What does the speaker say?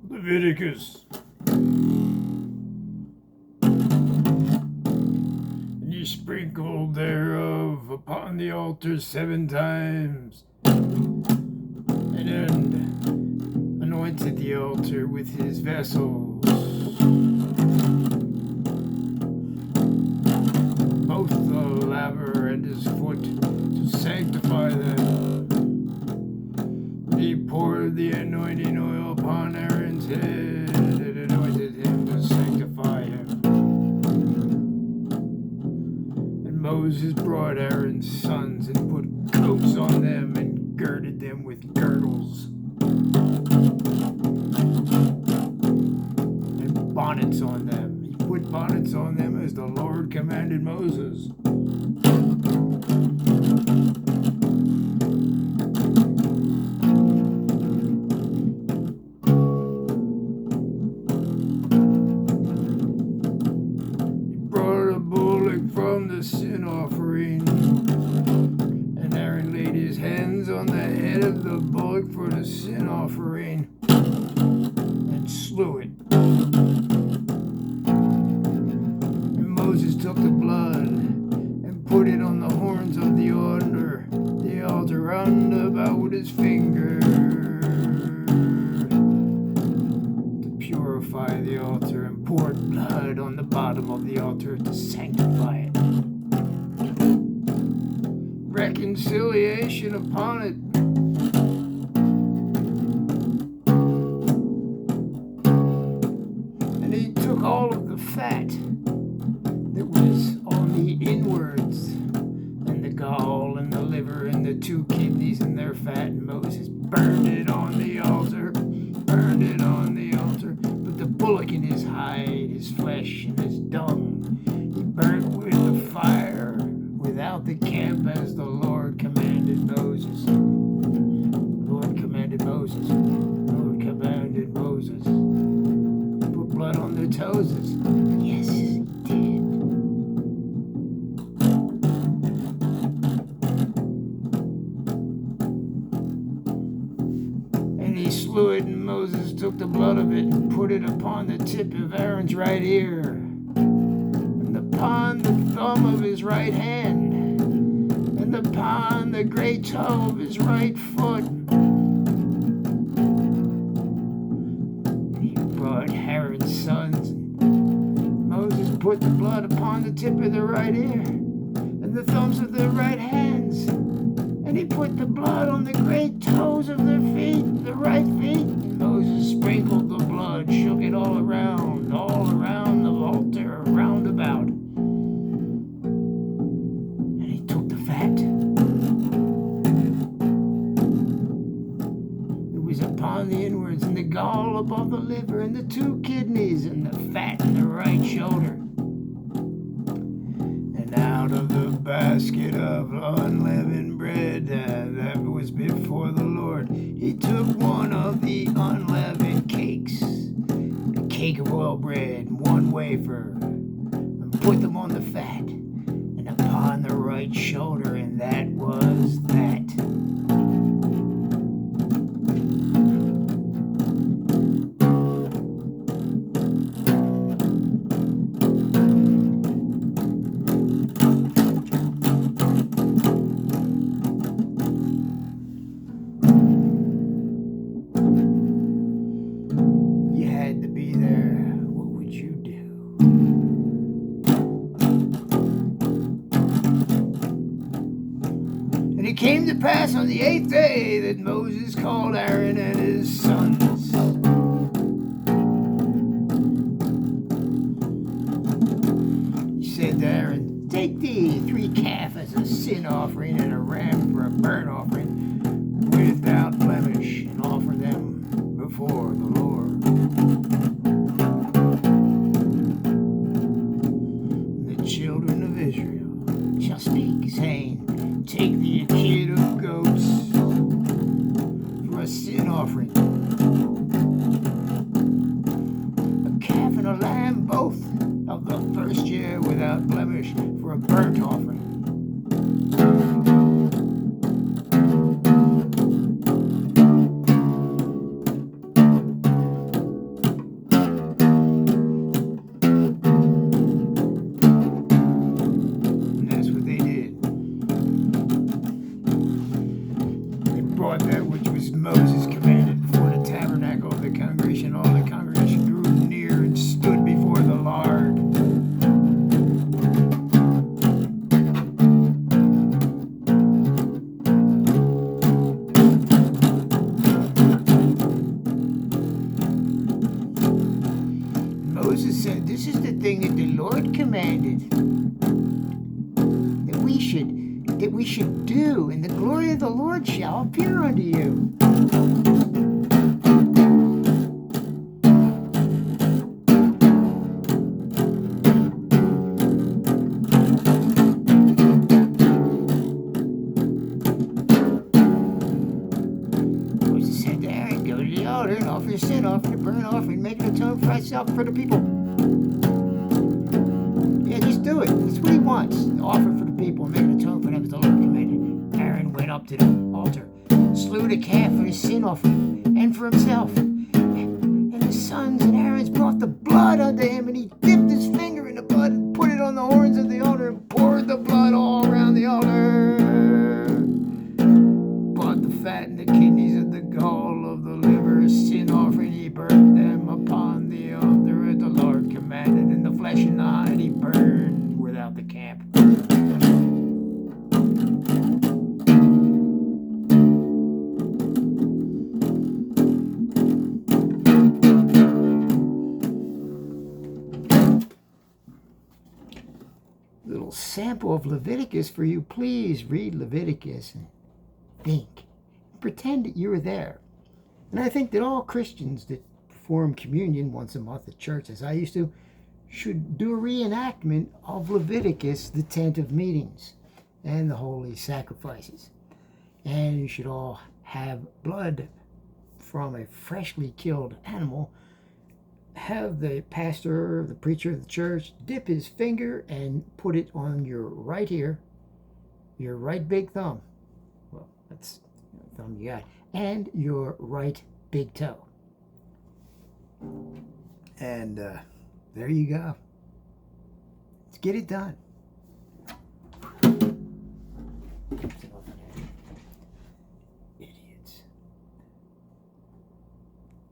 Leviticus. And ye sprinkle thereof upon the altar 7 times, and then anointed the altar with his vessels, both the laver and his foot, to sanctify them. He poured the anointing oil upon Aaron's head and anointed him to sanctify him. And Moses brought Aaron's sons and put coats on them and girded them with girdles and bonnets on them. He put bonnets on them as the Lord commanded Moses. From the sin offering, and Aaron laid his hands on the head of the bullock for the sin offering and slew it. And Moses took the blood and put it on the horns of the altar round about with his finger to purify the altar, and poured blood on the bottom of the altar to sanctify it. Reconciliation upon it. And he took all of the fat that was on the inwards, and the gall and the liver and the 2 kidneys and their fat, and Moses burned it on the altar, but the bullock and his hide, his flesh and his dung, he burnt with the fire without the camp, as the Lord commanded Moses. Put blood on their toes. Yes, he did. And he slew it, and Moses took the blood of it and put it upon the tip of Aaron's right ear, and upon the thumb of his right hand, and upon the great toe of his right foot. And he brought Aaron's sons, and Moses put the blood upon the tip of their right ear and the thumbs of their right hands, and he put the blood on the great toes of their feet, the right feet. And Moses sprinkled the blood, shook it all around the altar, round about. And he took the fat that was upon the inwards, and the gall above the liver, and the 2 kidneys, and the fat in the right shoulder. And out of the basket of unleavened bread that was before the Lord, he took one of the unleavened cakes, a cake of oil bread, and 1 wafer, and put them on the fat and upon the right shoulder, and that was that. And it came to pass on the 8th day that Moses called Aaron and his sons. He said to Aaron, "Take thee 3 calves as a sin offering, and a ram for a burnt offering, without blemish, and offer them before the Lord." And the children of Israel shall speak, saying, "Take thee a kid of goats for a sin offering, a calf and a lamb, both of the first year without blemish, for a burnt offering." This is the thing that the Lord commanded that we should do, and the glory of the Lord shall appear unto you. Moses said to Aaron, go to the altar and offer your sin offering, a burnt offering, make an atonement for thyself and for the people. Yeah, just do it. That's what he wants. Offer for the people and make an atonement for them as the Lord commanded. Aaron went up to the altar, slew the calf for his sin offering and for himself. And his sons and Aaron's brought the blood unto him, and he dipped his finger in the blood and put it on the horns of the altar and poured the blood all around the altar. But the fat and the kidneys of the gall of the liver, a sin offering, he burnt them upon the altar as the Lord commanded, and the flesh and the hide he burned without the camp. Little sample of Leviticus for you. Please read Leviticus and think. Pretend that you were there. And I think that all Christians that perform communion once a month at church, as I used to, should do a reenactment of Leviticus, the tent of meetings, and the holy sacrifices. And you should all have blood from a freshly killed animal. Have the pastor, the preacher of the church, dip his finger and put it on your right ear, your right big thumb. Well, that's the thumb you got. And your right big toe. And there you go. Let's get it done.